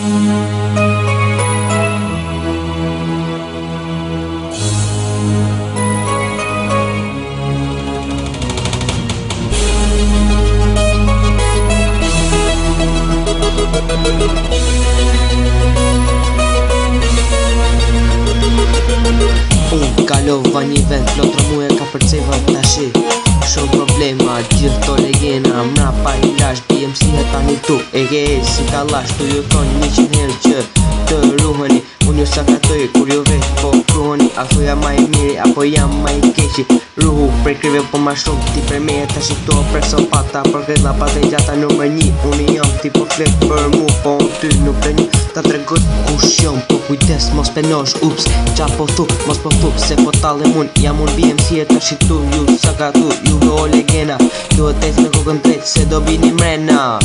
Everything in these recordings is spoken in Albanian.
Unë kalova një vend, plotër mu e ka përceva tashi. Shumë problema, gjithë to legena, mrapa i lash, BMC e tani tu e ke si kalash. Tu ju thonë 100 herë që të ruheni, unë ju sakatoj kur ju veç po kruheni. A thuja ma i miri, apo jam ma i keqi. Ruhu për krive po ma shumë, ti për me e ta shikto për sopata. Për krejt pa të gjata nëmër 1, unë jam ti po flet për mu, po unë ty nuk për një. Ta tregoj kush jom, po kujdes mos penosh, ups. Qa po thu, mos po thu, se po talem unë. Jam unë BMC e ta shiktu, ju sakatu, ju o legena. Ju e tejt me kokën drejt, se do bini mrena.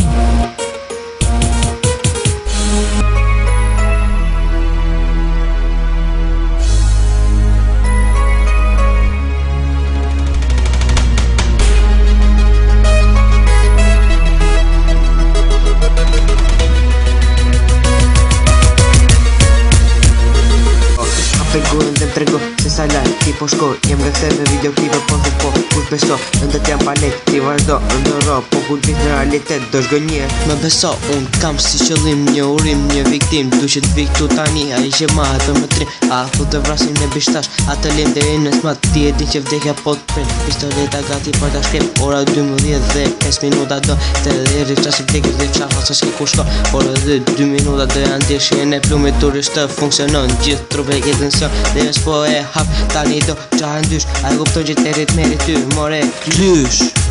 Gurën dhe më trego se sa lart ti po shko. Jem nga këthe me videoklipe po dhe po kush beso. Ndë t'jam pa lek, ti vazhdo ndëro. Po kur t'vit në realitet do shgënjer. Me beso, unë kam si qëllim një urim, një viktim. Duqet vik tu tani, a i që mahet për më trim. A thu të vrasim në bishtash, a të lim dhe në smat. Ti e di që vdekja po t'prin. Pistoleta gati për t'a shkrip. Ora 12 dhe 5 minuta do. Te dhe rriqas i vdekjës dhe qafa sa shki ku shko. Por edhe 2 minuta do janë dirëshin e plumit turisht të funksionon. Gjithë trupe ke tension dhe jes po e hap tani do qahen dysh. A e kupton që të rrit meri ty more klysh.